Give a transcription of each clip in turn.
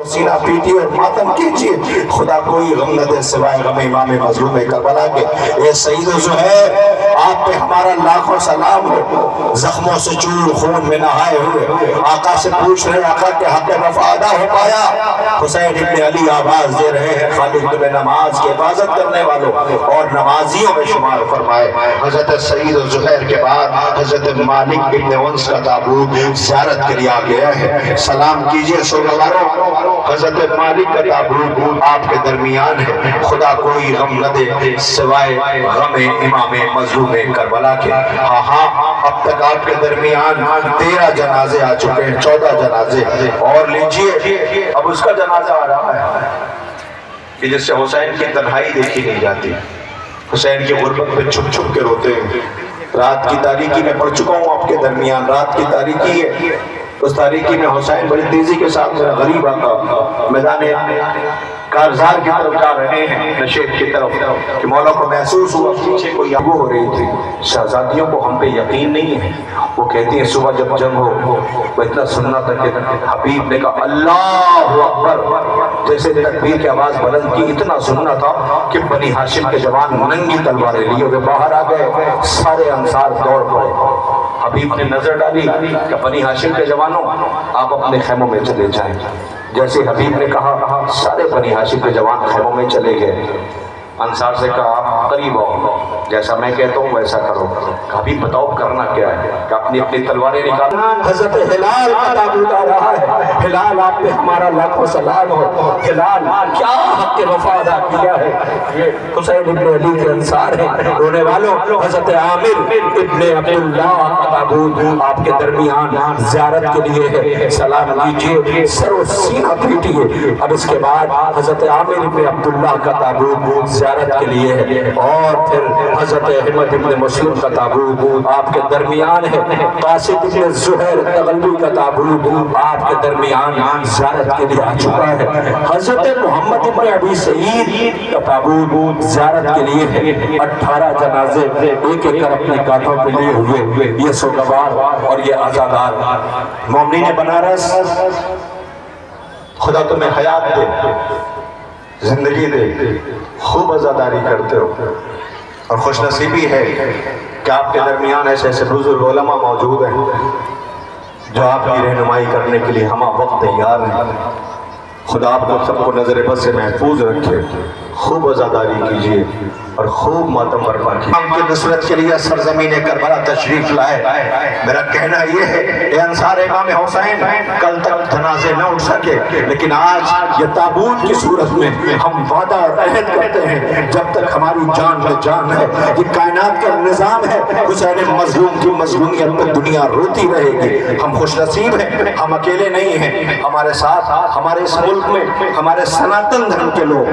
سینہ پیٹی اور ماتم کیجیے، خدا کوئی غم نہ دے سوائے غم امام مظلوم کربلا کے۔ اے سید زہیر، آپ پہ ہمارا لاکھوں سلام ہو، زخموں سے چور خون میں نہائے ہوئے آقا سے پوچھ رہے آقا کے حق وفا ادا ہو پایا؟ حسین ابن علی آواز دے رہے ہیں خالق تمہیں نماز کی حفاظت کرنے والوں اور نمازیوں میں شمار فرمائے۔ حضرت سید زہیر کے بعد حضرت مالک ابن انس کا تابوت زیارت کے لیے آ گیا ہے، سلام کیجئے سوگواروں۔ حضرت مالک کا تابوت آپ کے درمیان ہے، خدا کوئی غم نہ دے سوائے غم امام مظلوم کربلا کے۔ ہاں اب تک آپ کے درمیان 13 جنازے آ چکے ہیں، 14 جنازے اور لیجئے اب اس کا جنازہ آ رہا ہے کہ جس سے حسین کی تنہائی دیکھی نہیں جاتی، حسین کی غربت پہ چھپ چھپ کے روتے ہیں۔ رات کی تاریکی میں پڑھ چکا ہوں آپ کے درمیان، رات کی تاریکی ہے، اس تاریکی میں حسین بڑی تیزی کے ساتھ میرا غریب آقا میدان کارزار کی طرف جا رہے ہیں، نشیب کی طرف، کہ مولا کو محسوس ہوا پیچھے کوئی آگو ہو رہی تھی۔ شہزادیوں کو ہم پہ یقین نہیں ہے، وہ کہتی ہیں صبح جب جنگ ہو وہ اتنا سننا تھا کہ حبیب نے کہا اللہ اکبر، جیسے تکبیر کی آواز بلند کی، اتنا سننا تھا کہ بنی ہاشم کے جوان ننگی تلواریں لیے ہوئے باہر آ گئے، سارے انصار دوڑ پڑے۔ حبیب نے نظر ڈالی کہ بنی ہاشم کے جوانوں آپ اپنے خیموں میں چلے جائیں۔ جیسے حبیب نے کہا سارے بنی ہاشم کے جوان خیموں میں چلے گئے۔ انصار سے کہا آپ قریب آؤ، جیسا میں کہتا ہوں ویسا کرو۔ حبیب بتاؤ کرنا کیا ہے؟ کہ اپنی تلواریں نکال۔ حضرت ہلال کا تابوت آ رہا ہے، ہلال آپ پہ ہمارا لاکھوں سلام ہو۔ ہلال کیا حق وفا ادا کیا ہے، یہ حسین ابن علی کے انصار ہیں۔ رونے والوں حضرت عامر ابن عبداللہ کا تابوت آپ کے درمیان زیارت کے لیے ہے، سلام کیجئے، سر و سینہ پیٹیے۔ اب اس کے بعد حضرت عامر ابن عبداللہ کا تابوت زیارت کے لیے ہے، اور پھر حضرت احمد ابن مسلم کا تابوت آپ کے درمیان ہے، قاسم ابن زہیر تغلبی کا تابوت آپ کے درمیان زیارت کے لیے آ چکا ہے۔ حضرت محمد ابن ابی سعید کا تابوت زیارت کے لیے ہے۔ 18 جنازے ایک ایک کر اپنے کاٹھوں پہ لیے ہوئے، یہ سوگوار اور یہ عزادار۔ مومنین بنارس، خدا تمہیں حیات دے، زندگی دے، خوب عزاداری کرتے ہو، اور خوش نصیبی ہے کہ آپ کے درمیان ایسے ایسے بزرگ علماء موجود ہیں جو آپ کی رہنمائی کرنے کے لیے ہمہ وقت تیار ہیں۔ خدا آپ کو سب کو نظر بد سے محفوظ رکھے، خوب عزاداری کیجئے اور خوب ماتم برپا کیجئے۔ ہم کی نصرت کے لیے سرزمین کربلا تشریف لائے۔ میرا کہنا یہ ہے اے انصار امام حسین، کل تک جنازے نہ اٹھ سکے، لیکن آج یہ تابوت کی صورت میں ہم وعدہ اور عہد کرتے ہیں جب تک ہماری جان میں جان ہے، یہ کائنات کا نظام ہے، حسین مظلوم کی مظلومیت میں دنیا روتی رہے گی۔ ہم خوش نصیب ہیں، ہم اکیلے نہیں ہیں، ہمارے ساتھ ہمارے اس ملک میں ہمارے سناتن دھرم کے لوگ،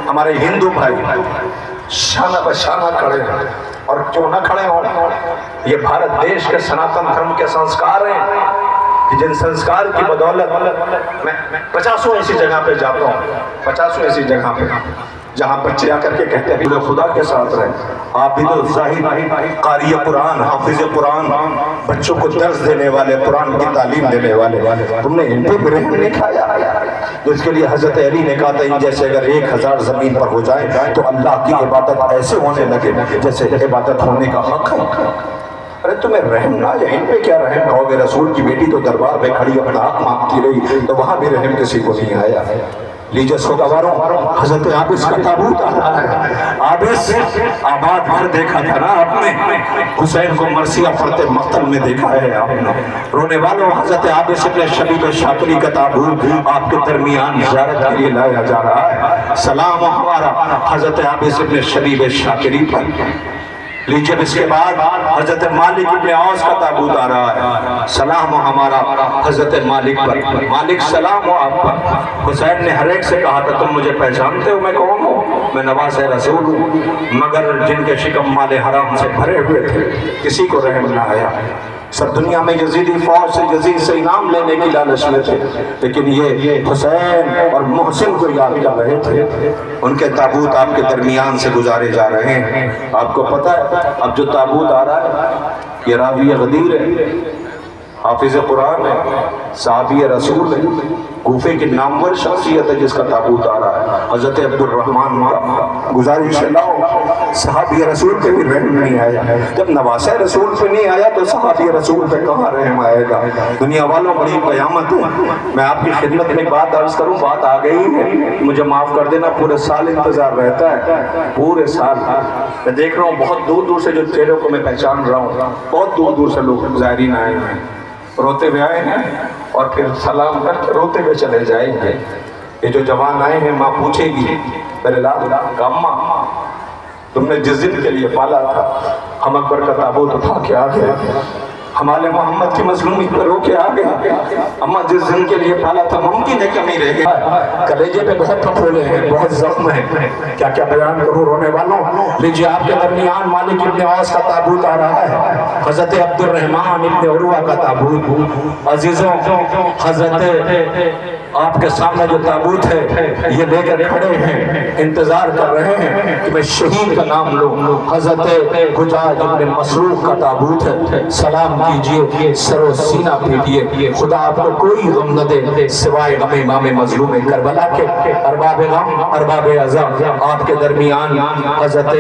ہمارے ہندو بھائی شانہ بشانہ کھڑے ہیں، اور کیوں نہ کھڑے ہوں، یہ بھارت دیش کے سناتن دھرم کے سنسکار ہیں کہ جن سنسکار کی بدولت میں 50 ایسی جگہ پہ جاتا ہوں، 50 ایسی جگہ پہ جہاں بچے آ کر کے کہتے ہیں خدا کے ساتھ رہے، عابد الزاہد، قاری قرآن، حافظ قرآن، بچوں کو درس دینے والے، قرآن کی تعلیم دینے والے، تم نے ان پہ رحم نہیں کھایا؟ جس کے لیے حضرت علی نے کہا تھا ان جیسے اگر 1000 زمین پر ہو جائے تو اللہ کی عبادت ایسے ہونے لگے جیسے عبادت ہونے کا حق ہے۔ ارے تمہیں رحم نہ آیا، ان پہ کیا رحم کہو گے؟ رسول کی بیٹی تو دربار میں کھڑی اپنا حق مانگتی رہی تو وہاں بھی رحم کسی کو نہیں آیا۔ لیجئے سوگواروں، حضرت عابس کا تابوت آ رہا ہے۔ عابس آباد گھر دیکھا تھا نا آپ نے، حسین کو مرثیہ پڑھتے مقتل میں دیکھا ہے آپ نے۔ رونے والوں، حضرت عابس ابن شبیب شاکری کا تابوت آپ کے درمیان زیارت کے لیے لایا جا رہا ہے۔ سلام ہمارا حضرت عابس ابن شبیب شاکری پر۔ لیجئے اس کے بعد حضرت مالک ابن عوض کا تابوت آ رہا ہے۔ سلام ہو ہمارا حضرت مالک پر۔ مالک سلام ہو آپ پر۔ حسین نے ہر ایک سے کہا تھا تم مجھے پہچانتے ہو میں کون ہوں؟ میں نواز رسول ہوں، مگر جن کے شکم مال حرام سے بھرے ہوئے تھے کسی کو رحم نہ آیا۔ سب دنیا میں یزیدی فوج سے یزید سے انعام لینے کی لالچ میں تھے، لیکن یہ حسین اور محسن کو یاد کر رہے تھے۔ ان کے تابوت آپ کے درمیان سے گزارے جا رہے ہیں۔ آپ کو پتہ ہے اب جو تابوت آ رہا ہے یہ راوی غدیر ہے، حافظ قرآن ہے، صحابی رسول ہے، کوفے کی نامور شخصیت ہے جس کا تابوت آ رہا ہے، حضرت عبد الرحمن کا۔ گزارش اللہ، صحابی رسول پہ بھی رحم نہیں آیا، جب نواسہ رسول پہ نہیں آیا تو صحابی رسول پہ کہاں رحم آئے گا؟ دنیا والوں بڑی قیامت ہے۔ میں آپ کی خدمت میں بات عرض کروں، بات آ گئی ہے، مجھے معاف کر دینا، پورے سال انتظار رہتا ہے، پورے سال۔ میں دیکھ رہا ہوں بہت دور دور سے جو چہروں کو میں پہچان رہا ہوں، بہت دور دور سے لوگ زائرین آئے ہیں، روتے ہوئے آئے ہیں اور پھر سلام کر کے روتے ہوئے چلے جائیں گے۔ یہ جو جوان آئے ہیں، ماں پوچھے گی میرے لال اماں تم نے جس دن کے لیے پالا تھا، ہم اکبر کا تابوت اٹھا کے آ گئے، ہمارے محمد کی مظلومی پر رو کے آ گئے، اماں جس دن کے لیے پالا تھا ممکن ہے کمی رہ گئی، کلیجے پہ بہت پھپھولے ہیں، بہت زخم ہیں، کیا کیا بیان کروں رونے والوں۔ لیجیے آپ کے درمیان مالک ابن اوس کا تابوت آ رہا ہے، حضرت عبد الرحمن ابن عروہ کا تابوت۔ عزیزوں، حضرت آپ کے سامنے جو تابوت ہے یہ لے کر کھڑے ہیں، انتظار کر رہے ہیں کہ میں شہید کا نام لوں۔ حضرت حجاج ابن مسروق کا تابوت ہے، سلام کیجئے، سر و سینہ پیٹیے، خدا آپ کو کوئی غم نہ دے سوائے غم امام مظلوم کربلا کے۔ ارباب غم، ارباب عزم، آپ کے درمیان حضرت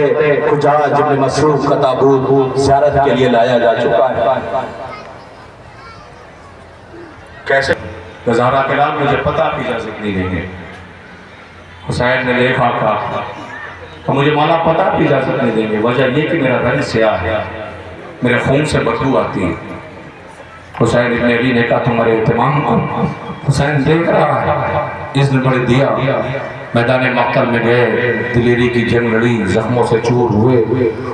حجاج ابن مسروق کا تابوت زیارت کے لیے لایا جا چکا ہے۔ کیسے گزارہ کرام مجھے پتہ کی اجازت نہیں دیں گے، حسین نے دیکھا کہا تو مجھے مولا پتہ کی اجازت نہیں دیں گے، وجہ یہ کہ میرا رنگ سیاہ ہے، میرے خون سے بدبو آتی ہے۔ حسین ابن علی نے کہا تمہارے اہتمام کو، حسین دیکھ رہا ہے، اذن بڑھ دیا، میدان مقتل میں گئے، دلیری کی جنگ لڑی، زخموں سے چور ہوئے،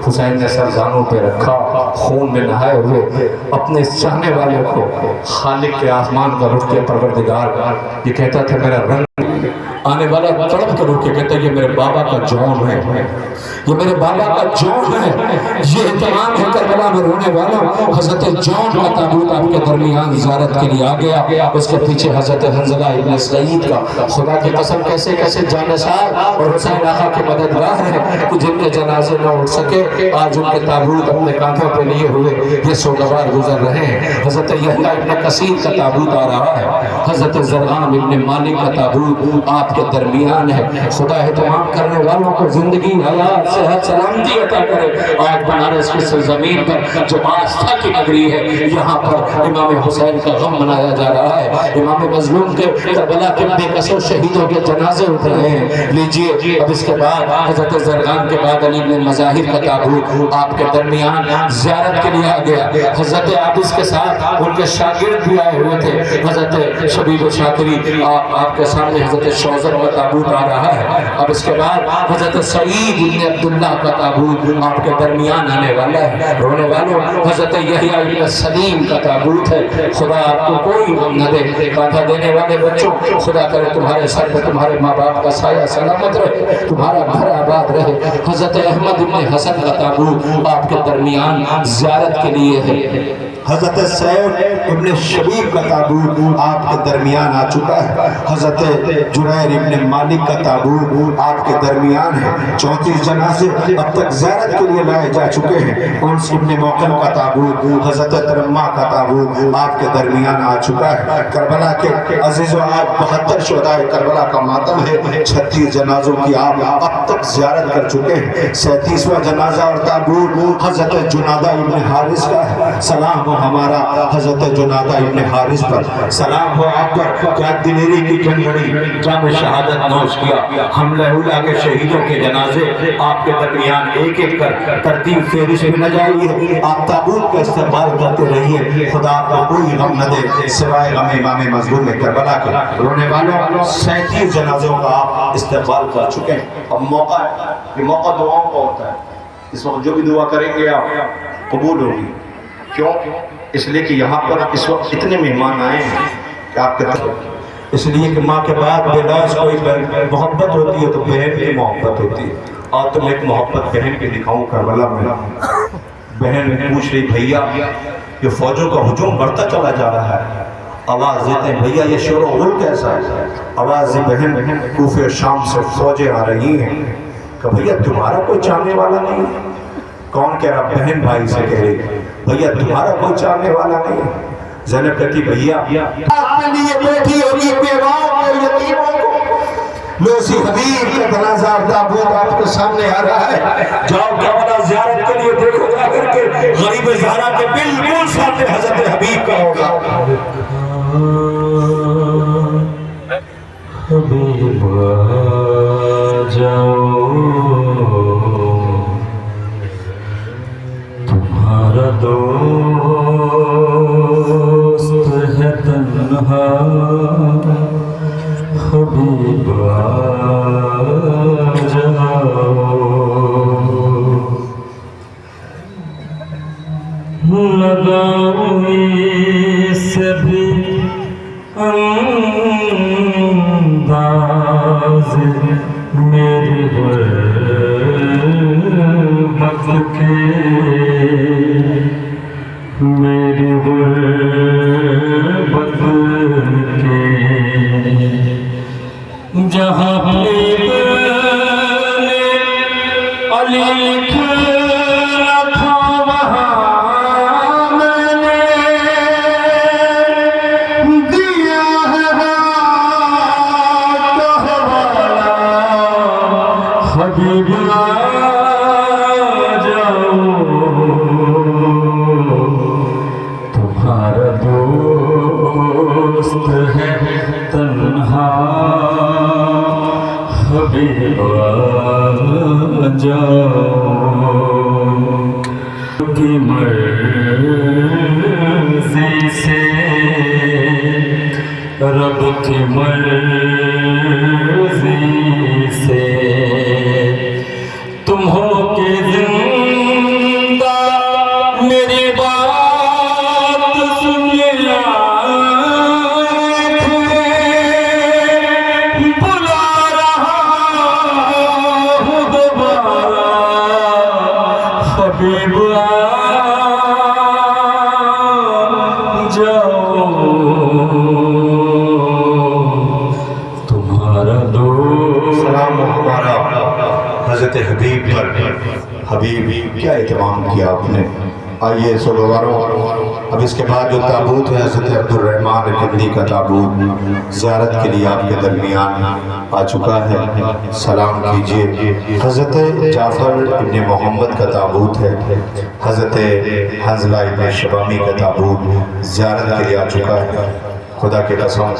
حسین نے سر زانوں پہ رکھا، خون میں نہائے ہوئے اپنے چاہنے والے کو خالق کے آسمان کا رخ کے پروردگار، یہ کہتا تھا میرا رنگ، آنے والا تڑپ کر رکھ کے کہتا ہے یہ میرے بابا کا جون ہے، یہ میرے بابا کا جون ہے، یہ اہتمام ہے کربلا میں رونے والا۔ حضرت جون کا تابوت آپ کے درمیان زیارت کے لیے آ گیا، اس کے پیچھے حضرت حنظلہ ابن سعید کا، خدا کی قسم کیسے کیسے جانشار اور حسین آقا کے مددگار ہیں کہ جن کے جنازے نہ اٹھ سکے، آج ان کے تابوت اپنے کانٹوں پہ لیے ہوئے یہ سوگوار گزر رہے ہیں۔ حضرت یحییٰ ابن کثیر کا تابوت آ رہا ہے، حضرت زرغام ابن مالک کا تابوت آپ کے درمیان ہے۔ خدا اہتمام کرنے والوں کو زندگی، حیات، صحت، سلامتی عطا کرے۔ آج بنارس کی سرزمین پر جو آستھا کی نگری ہے، یہاں پر امام حسین کا غم منایا جا رہا ہے، امام مظلوم کے کربلا کے بے قصور شہیدوں کے جنازے اٹھ رہے ہیں۔ لیجئے اب اس کے بعد حضرت زرغام کے بعد علی بن مظاہر کا تابوت آپ کے درمیان زیارت کے لیے آ گیا۔ حضرت عابس کے ساتھ ان کے شاگرد بھی آئے ہوئے تھے، حضرت شبیب شاکری، آپ کے سامنے حضرت شوذر کا تابوت آ رہا ہے۔ اب اس کے بعد حضرت سعید بن عبداللہ کا تابوت آپ کے درمیان آنے والا ہے۔ رونے والوں، حضرت یحییٰ بن سلیم کا تابوت ہے۔ خدا آپ کو کوئی غم نہ دے، کانٹا دینے والے بچوں، خدا کرے تمہارے سر پہ تمہارے ماں باپ کا سایہ سلامت رہے، تمہارا گھر آباد رہے۔ حضرت احمد بن حسن کا تابوت آپ کے درمیان زیارت کے لیے ہے۔ حضرت سیف ابن شبیب کا تابوت آپ کے درمیان آ چکا ہے۔ حضرت جریر ابن مالک کا تابوت آپ کے درمیان ہے۔ 34 جنازے اب تک زیارت کے لیے لائے جا چکے ہیں۔ انس ابن موقن کا تابوت، حضرت ترما کا تابوت آپ کے درمیان آ چکا ہے۔ کربلا کے عزیزوں، آج 72 شہدائے کربلا کا ماتم ہے، 36 جنازوں کی آپ اب تک زیارت کر چکے ہیں۔ 37واں جنازہ اور تابوت حضرت جنادہ ابن حارث کا ہے۔ سلام ہو ہمارا حضرت جنادہ ابن حارث پر، سلام ہو آپ پر، کیا دلیری کی جنگ لڑی، جام شہادت نوش کیا، حملہ اولا کے شہیدوں کے جنازے آپ کے درمیان ایک ایک کر ترتیب فہرست میں نہ جائیے، آپ تابوت کا استقبال کرتے رہیے۔ خدا آپ کو کوئی غم نہ دے سوائے غم امام مظلوم کربلا کے۔ رونے والوں، 37 جنازوں کا آپ استقبال کر چکے ہیں۔ اب موقع ہے، یہ موقع دعاؤں کا ہوتا ہے، اس وقت جو بھی دعا کریں گے آپ قبول ہوگی۔ کیوں؟ اس لیے کہ یہاں پر اس وقت اتنے مہمان آئے ہیں کہ آپ کے طرف، اس لیے کہ ماں کے بعد بے لاز کوئی محبت ہوتی ہے تو بہن کی محبت ہوتی ہے، اور تم ایک محبت بہن کی دکھاؤں کربلا میں۔ بہن پوچھ رہی بھیا یہ فوجوں کا ہجوم بڑھتا چلا جا رہا ہے، آواز دیتے ہیں بھیا یہ شور و غل کیسا ہے؟ آواز دی بہن کوفے اور شام سے فوجیں آ رہی ہیں کہ بھیا تمہارا کوئی چاہنے والا نہیں ہے؟ کون کہہ رہا؟ بہن بھائی سے کہہ رہی بھیا تمہارا کوئی چاہنے والا نہیں ہے؟ زینب کہتی بھیا اپنے لیے بیٹھی ہوگی بیواؤں کو یتیموں کو لوسی حبیب کا جنازہ تابوت آپ کے سامنے آ رہا ہے جاؤ کربلا زیارت کے لیے دیکھو جا کر کے غریب زہرا کے بالکل سامنے حضرت حبیب کا ہوگا حبیب آ جاؤ تمہارا دوست ہے تنہا حبیب آ جاؤ لگاؤں سے بھی انداز میری غربت کے میری غربت کے جہاں علی رکھا وہاں میں نے دیا ہے حبیب آ جاؤ تمہارا دوست ہے تنہا حبیب آ جاؤ کی مرضی سے رب کی مرضی سے تم ہو کے زندہ میری بات سن لیا بلا رہا ہوں دوبارہ حبیب آ جاؤ تمہارا دوست سلام ہمارا حضرت حبیب پر حبیب کیا اہتمام کیا آپ نے آئیے سلواروں اب اس کے بعد جو تابوت ہے حضرت عبدالرحمن کندی کا تابوت زیارت کے لیے آپ کے درمیان آ چکا ہے سلام کیجئے حضرت جعفر ابن محمد کا تابوت ہے حضرت حنظلہ ابن شبامی کا تابوت زیارت کے لیے آ چکا ہے خدا کے قسم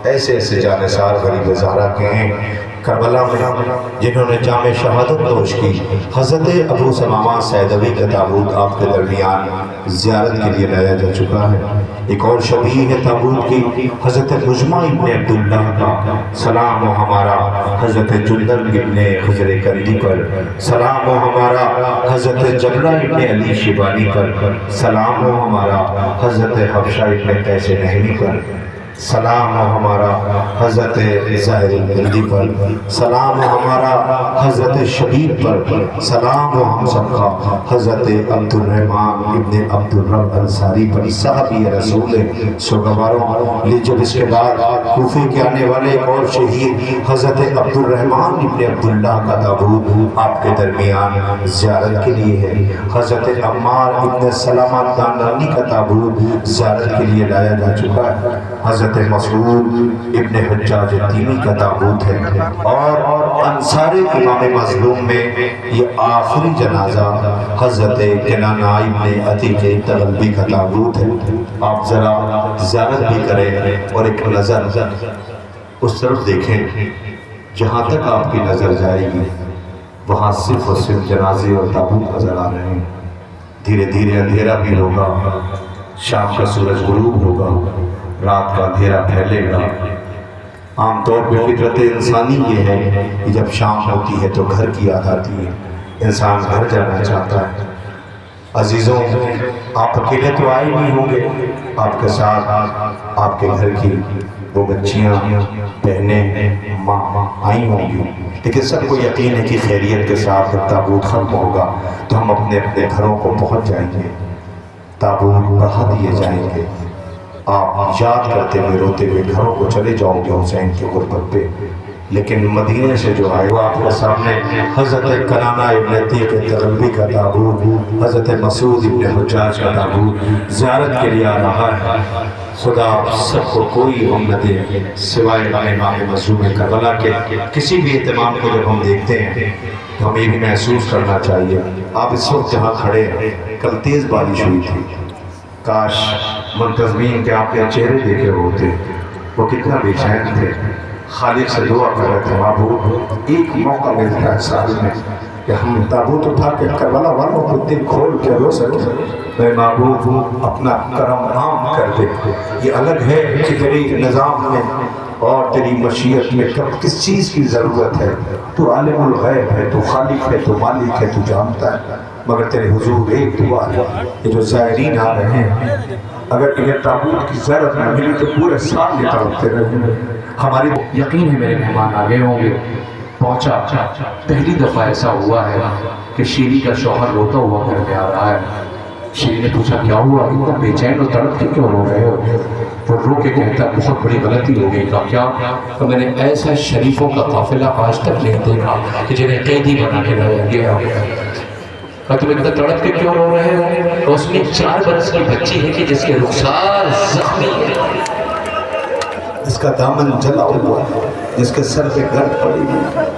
ایسے ایسے جانثار غریب زہرا کے ہیں کربلا میں جنہوں نے جام شہادت نوش کی حضرت ابو ثمامہ سیدوی کا تابوت آپ کے درمیان زیارت کے لیے لایا جا چکا ہے ایک اور شبیہ ہے تابوت کی حضرت مجمع ابن عبداللہ کا سلام و ہمارا حضرت جندل ابن خضر کندی پر سلام و ہمارا حضرت جبلہ ابن علی شیبانی پر سلام و ہمارا حضرت حبشہ ابن قیس نہمی پر سلام و ہمارا حضرت ظاہر کندی پر سلام و ہمارا حضرت شبیب پر سلام و ہم سب کا حضرت عبدالرحمن ابن عبدالرب انصاری پر صحابی رسول سوگواروں لی جب اس کے بعد کوفے کے آنے والے ایک اور شہید حضرت عبدالرحمن ابن عبداللہ کا تابوت آپ کے درمیان زیارت کے لیے ہے حضرت عمار ابن سلامہ دانانی کا تابوت زیارت کے لیے لایا جا چکا ہے حضرت مسعود ابن حجاج تیمی کا تابوت ہے اور انصار امام مظلوم میں یہ آخری جنازہ حضرت کنانہ ابن عتیق تغلبی کا تابوت ہے آپ ذرا زیارت بھی کریں اور ایک نظر اس طرف دیکھیں جہاں تک آپ کی نظر جائے گی وہاں صرف اور صرف جنازے اور تابوت نظر آ رہے ہیں دھیرے دھیرے اندھیرا بھی ہوگا شام کا سورج غروب ہوگا رات کا اندھیرا پھیلے گا عام طور پہ فطرت انسانی یہ ہے کہ جب شام ہوتی ہے تو گھر کی یاد آتی ہے انسان گھر جانا چاہتا ہے عزیزوں آپ اکیلے تو آئے نہیں ہوں گے آپ کے ساتھ آپ کے گھر کی وہ بچیاں بہنیں ماں آئی ہوں گی لیکن سب کو یقین ہے کہ خیریت کے ساتھ جب تابوت ختم ہوگا تو ہم اپنے اپنے گھروں کو پہنچ جائیں گے تابوت بڑھا دیے جائیں گے آپ یاد کرتے ہوئے روتے ہوئے گھروں کو چلے جاؤ گے حسین کی غربت پہ لیکن مدینے سے جو آئے وہ آپ کے سامنے حضرت کنانہ ابن عتیق تغلبی کا تابوت حضرت مسعود ابن حجاج کا تابوت زیارت کے لیے آ رہا ہے خدا سب کو کوئی غم نہ دے سوائے امام مظلوم کربلا کے. کسی بھی اہتمام کو جب ہم دیکھتے ہیں تو ہمیں بھی محسوس کرنا چاہیے. آپ اس وقت جہاں کھڑے ہیں، کل تیز بارش ہوئی تھی، کاش منتظمین کے آپ کے چہرے دیکھے ہوتے، وہ کتنا بے چین تھے. خالق سے دعا کر رہے تھے، معبود ایک موقع ملتا ہے سال میں کہ ہم تابوت اٹھا کے کربلا والوں کو دل کھول کے رو سکے. میں معبود اپنا کرم عام کر دے. یہ الگ ہے کہ تیری نظام میں اور تیری مشیت میں کب کس چیز کی ضرورت ہے. تو عالم الغیب ہے، تو خالق ہے، تو مالک ہے، تو جانتا ہے. مگر تیرے حضور ایک دعا ہے، یہ جو زائرین آ رہے ہیں اگر انہیں تابوت کی ضرورت نہ ملی تو پورے سال یہ تڑپتے رہیں. ہماری یقین ہے میرے مہمان آگے ہوں گے. پہنچا، پہلی دفعہ ایسا ہوا ہے کہ شیری کا شوہر روتا ہوا گھر میں آ رہا ہے. شیری نے پوچھا کیا ہوا، اتنا بے چین اور تڑپ کے کیوں رو رہے ہو؟ وہ رو کے کہتا بہت بڑی غلطی ہو گئی. کیا کہ میں نے ایسا شریفوں کا قافلہ آج تک نہیں دیکھا کہ جنہیں قیدی بنا کے لایا گیا. تم اتنا تڑپ کے کیوں رو رہے ہو؟ اس میں 4 برس کی بچی ہے کہ جس کے رخسار زخمی ہے، اس کا دامن جلا ہوا ہے، جس کے سر پہ گرد پڑی ہوئی.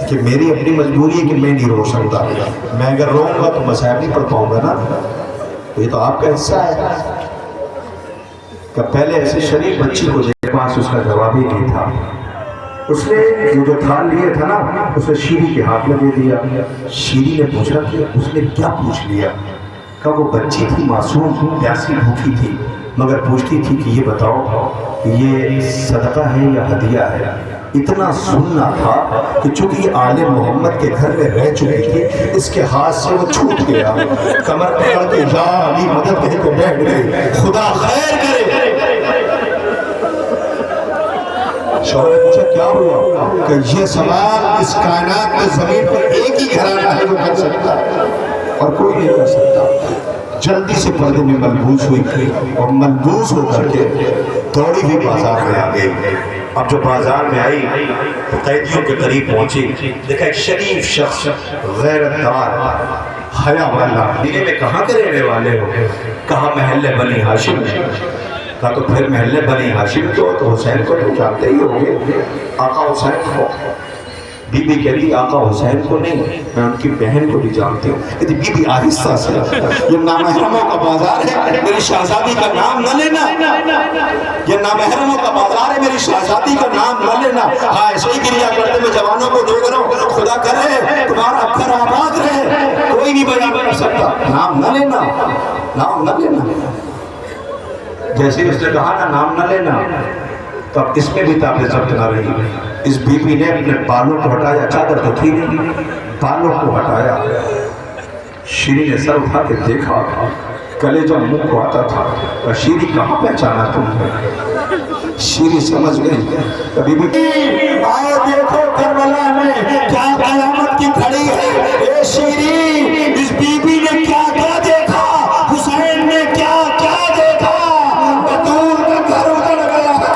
کہ میری اپنی مجبوری ہے کہ میں نہیں رو سکتا. میں اگر روؤں گا تو مسائل نہیں پڑھ پاؤں گا نا. یہ تو آپ کا حصہ ہے کہ پہلے ایسے شریف بچی کو میرے پاس اس کا جواب ہی نہیں تھا. اس نے جو تھال لیے تھا نا، اس نے شیری کے ہاتھ میں دے دیا. شیری نے پوچھا کہ اس نے کیا پوچھ لیا؟ کہ وہ بچی تھی، معصوم، پیاسی بھوکی تھی، مگر پوچھتی تھی کہ یہ بتاؤ یہ صدقہ ہے یا ہدیہ ہے. اتنا سننا تھا کہ چونکہ یہ آل محمد کے گھر میں رہ چکی تھی، اس کے ہاتھ سے وہ چھوٹ گیا. کمر پکڑ کے یا علی مدد کہہ کے بیٹھ گئے. خدا خیر کرے. شوہر نے پوچھا کیا ہوا؟ کہ یہ سوال اس کائنات میں زمین پر ایک ہی گھرانہ ہے جو کر سکتا ہے اور کوئی نہیں کر سکتا. جلدی سے پردے میں ملبوس ہوئی اور ملبوس ہو کر کے دوڑی ہوئی بازار میں آ گئی. اب جو بازار میں آئی تو قیدیوں کے قریب پہنچی. دیکھا ایک شریف شخص، غیرتدار، حیا والا. دلی میں کہاں کے رہنے والے ہو؟ کہا محلے بنی ہاشم میں. کہا تو پھر محلے بنی ہاشم تو حسین کو تو جانتے ہی ہوں گے، آقا حسین کو. بی بی کہتی آقا حسین کو نہیں، میں ان کی بہن کو بھی جانتی ہوں. کہتی بی بی آہستہ سے، یہ نامحرموں کا بازار ہے، میری شہزادی کا نام نہ لینا. یہ نامحرموں کا بازار ہے، میری شہزادی کا نام نہ لینا. ہاں ایسے ہی گریا کرتے میں جوانوں کو دیکھ رہا ہوں. خدا کرے تمہارا گھر آباد رہے، کوئی نہیں بیان کر سکتا. نام نہ لینا، نام نہ لینا. جیسے اس نے کہا نا نام نہ لینا، تو اب اس میں بھی تاب ضبط نہ رہی. اس بی بی نے اپنے بالوں کو ہٹایا، چادر تو تھی نہیں، بالوں کو ہٹایا. شیری نے سر اٹھا کے دیکھا، کلیجہ منہ کو آتا تھا. اور شیری کہاں پہچانا تم نے؟ شیری سمجھ گئی. بی بی آؤ دیکھو کربلا میں کیا قیامت کی کھڑی ہے. اے شیری، اس بی بی نے کیا کیا دیکھا، حسین نے کیا کیا دیکھا. بطول کا گھر اجڑ گیا.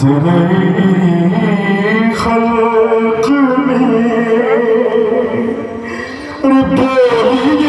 تیری خلق میں ربائی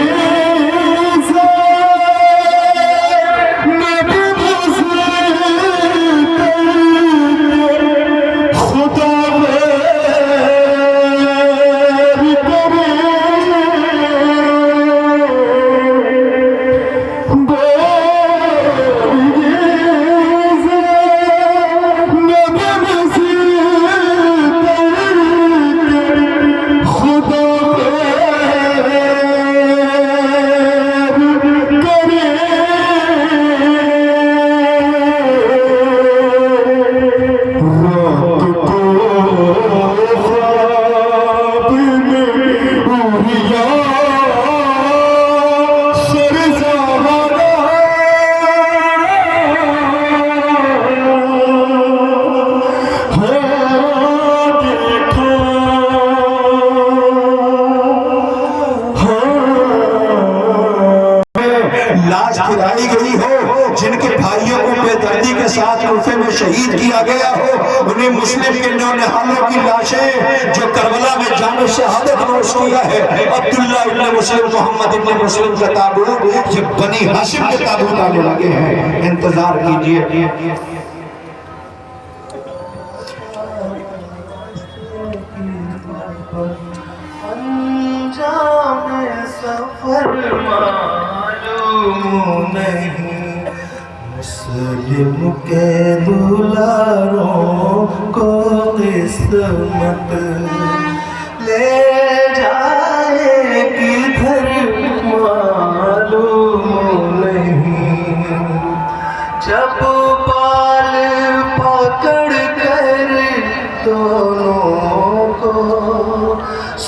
لاش کھلائی گئی ہو، جن کے بھائیوں کو بے دردی کے ساتھ کوفے میں شہید کیا گیا ہو، انہیں مسلم کے نونہالوں کی لاشیں جو کربلا میں جان شہادت نوش کیا ہے، عبداللہ ابن مسلم، محمد ابن مسلم کا تابوت، یہ بنی ہاشم کے تابوت آنے لگے ہیں، انتظار کیجئے۔ انجام سفر معلوم نہیں، مسلم کے دلاروں کو قسمت لے جائے کدھر معلوم نہیں، جب بال پکڑ کر دونوں کو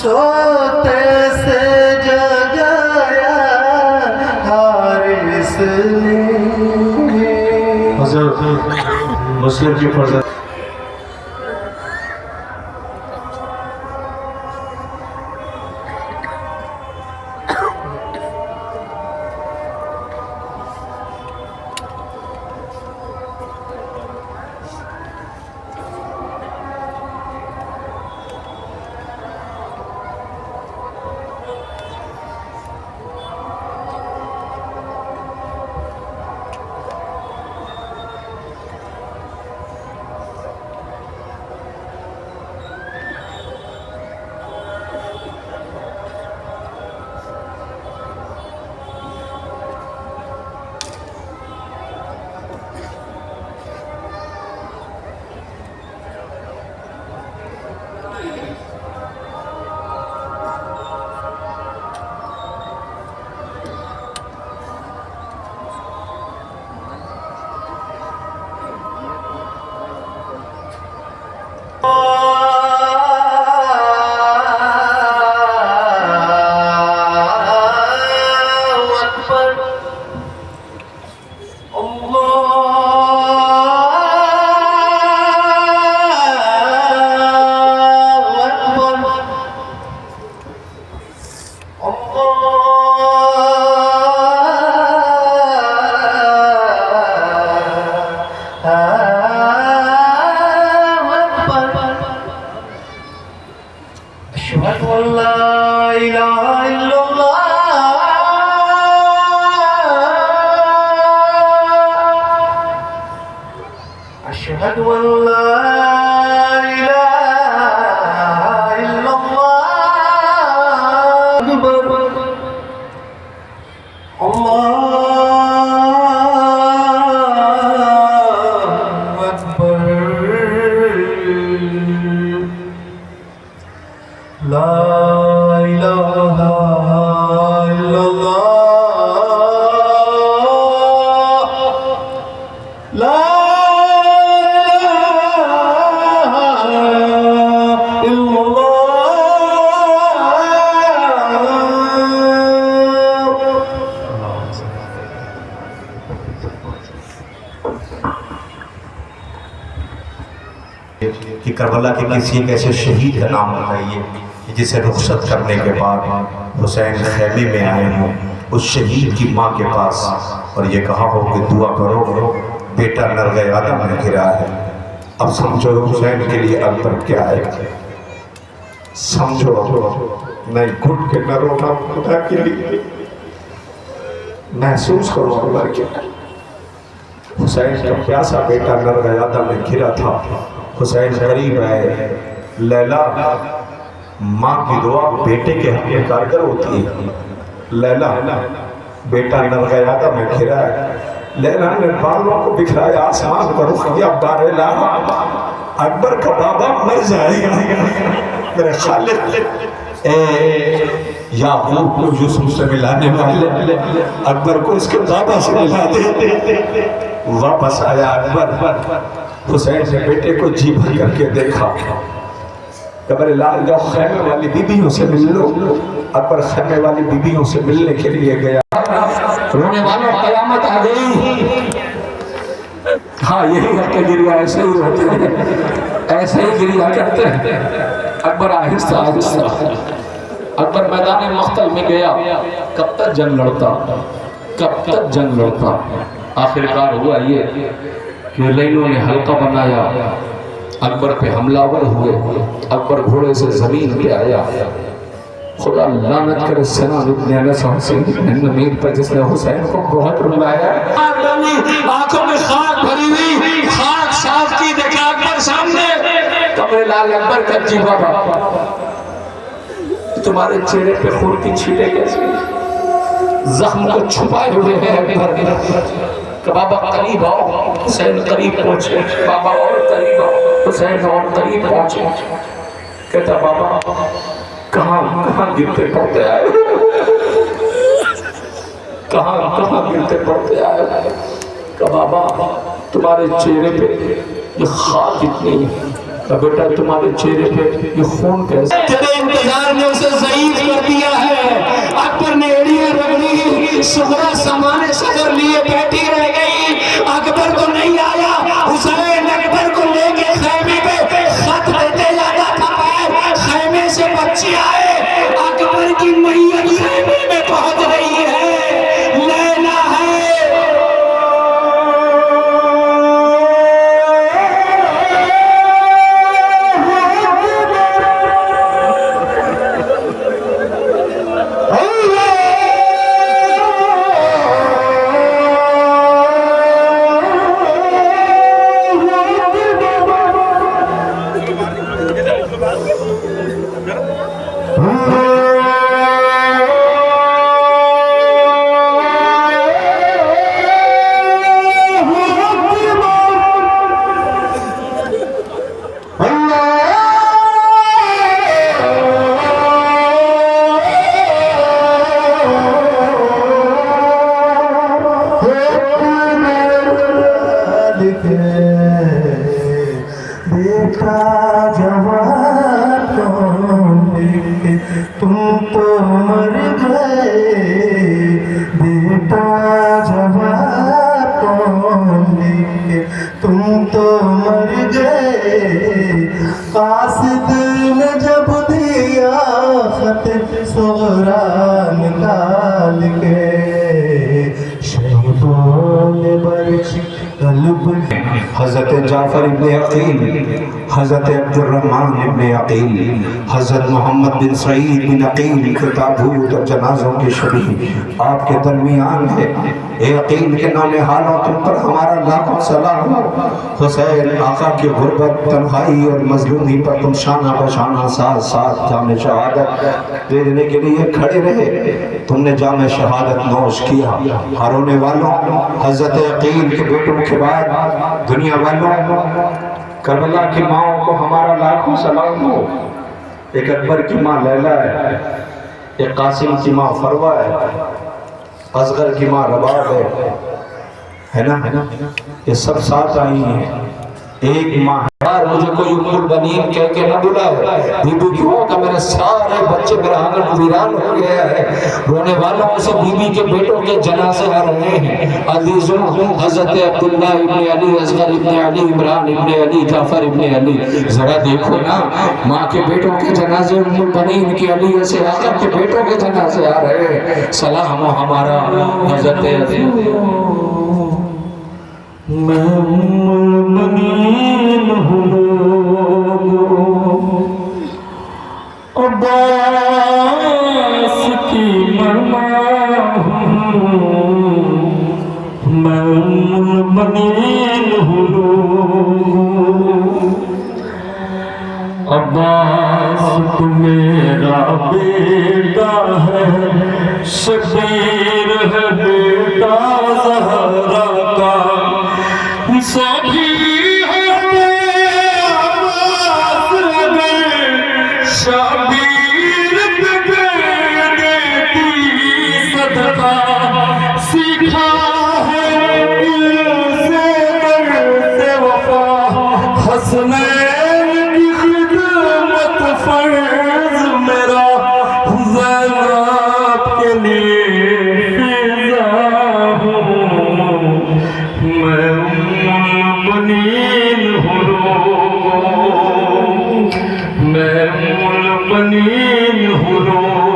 سوتے سے جگایا حارث نے۔ حضرت مسلم کی فرزند أشهد أن لا إله إلا الله أشهد أن لا إله إلا الله أكبر الله أكبر لا إله إلا الله لا إله إلا کہ کربلا کے کسی ایک ایسے شہید کا نام بتائیے جسے رخصت کرنے کے بعد حسین خیمے میں آئے ہوں اس شہید کی ماں کے پاس اور یہ کہا ہو کہ دعا کرو بیٹا نرغ آدم میں گرا ہے۔ اب سمجھو حسین کے لیے اکبر کیا ہے، سمجھو نہیں گھٹ کے نہ رونا خدا کے لیے، محسوس کرو اکبر کیا ہے۔ حسین کا پیاسا بیٹا نرغیادہ میں گھرا تھا، حسین قریب ہے، لیلا ماں کی دعا بیٹے کے حق میں کارگر ہوتی ہے۔ لیلا بیٹا نرغیادہ میں گھرا ہے، لیلا نے بالوں کو بکھرایا، آسمان کا رخ کیا، بارلا اکبر کا بابا مر جائے گا، میرے خالق اے یعقوب کو یوسف سے ملانے والے اکبر کو اس کے بابا سے ملا دے۔ واپس آیا اکبر، حسین نے بیٹے کو جی بھر کر کے دیکھا، قبر لال جاؤ خیمے والی بیبیوں سے مل لو۔ اکبر خیمے والی بیبیوں سے ملنے کے لیے گیا، رونے والوں قیامت آ گئی۔ ہاں یہی ہے کہ گریا ایسے ہی ہوتے ہیں، ایسے ہی گریا کرتے ہیں۔ اکبر آہستہ آہستہ اکبر میدان مقتل میں گیا، کب تک جنگ لڑتا، کب تک جنگ لڑتا۔ آخر کار ہوا یہ کہ لینوں نے حلقہ بنایا، اکبر پہ حملہ ور ہوئے، اکبر گھوڑے سے زمین پہ آیا۔ خدا لعنت کرے سنان ابن انس حسین ابن نمیر پر جس نے حسین کو بہت رلایا۔ آنکھوں میں خاک بھری ہوئی، خاک صاف کی دیکھا اکبر سامنے، قبر لال اکبر کا جی بابا تمہارے چہرے پہ خون کی چھیٹیں کیسے، زخم کو چھپائے ہوئے ہیں اکبر، کہ بابا قریب آؤ۔ حسین قریب پہنچے، بابا اور قریب آؤ، حسین اور قریب پہنچے۔ کہتا بابا کہاں گرتے پڑتے آئے، کہاں گرتے پڑتے آئے، کہ بابا تمہارے چہرے پہ یہ خاک اتنی ہے، کہ بیٹا تمہارے چہرے پہ یہ خون کیسے، تیرے انتظار نے اسے ضعیف کر دیا ہے۔ اکبر نے ایڑیاں رکھ دی، صغرا سامان صدر لیے بیٹھی رہ گئی، اکبر تو نہیں آیا۔ حسین اکبر کو لے کے خیمے پہ خط دیتے جاتا تھا، خیمے سے بچے آئے، اکبر کی میت خیمے میں پہنچ رہی ہے، لیلا ہے۔ قاصد نے جب دیا خط صغرا نکال کے، شہیدوں نے برچ قلب، حضرت جعفر ابن عقیل، حضرت عبد الرحمن ابن عقیل، حضرت محمد بن سعید بن عقیل کے تابوت اور جنازوں کی شبیہ آپ کے درمیان ہے۔ اے عقیل کے نانے حالوں تم پر ہمارا لاکھوں سلام ہو۔ حسین آقا کی غربت، تنہائی اور مظلومی پر تم شانہ بشانہ ساتھ ساتھ جام شہادت دینے کے لیے کھڑے رہے، تم نے جام شہادت نوش کیا۔ ہرونے والوں، حضرت عقیل کے بیٹوں کے بعد دنیا والوں، کربلا کی ماں کو ہمارا لاکھوں سلام ہو۔ ایک اکبر کی ماں لیلا ہے، ایک قاسم کی ماں فروہ ہے، اصغر کی ماں رباب ہے نا، یہ سب ساتھ آئی ہیں، ایک ماں ہے۔ مجھے کوئی ام البنین کہہ کے نہ بلائے، بی بی کیوں کہ میرے سارے بچے میرا آنگن ویران ہو گیا ہے۔ رونے والوں سے بی بی کے بیٹوں کے جنازے آ رہے ہیں۔ عزیزوں، حضرت عبداللہ ابن علی، اصغر ابن علی، عمران ابن علی، جعفر ابن علی، ذرا دیکھو نا، ماں کے بیٹوں کے جنازے، ام البنین کی علی سے آقا کے بیٹوں کے جنازے آ رہے ہیں۔ سلام ہو ہمارا حضرت عزیز، میں ام البنین ہوں، عباس تو میرا بیٹا ہے، شبیر ہے بیٹا زہرا کا، سبھی ہے عباس اگر شبیر پہ دیتی صدقہ، سیکھا ہے دل سے درد وفا، حسنین کی خدمت فرض میرا، زینب کے لیے فضا ہوں، میں ام المؤمنین ہوں، میں ام المؤمنین ہوں۔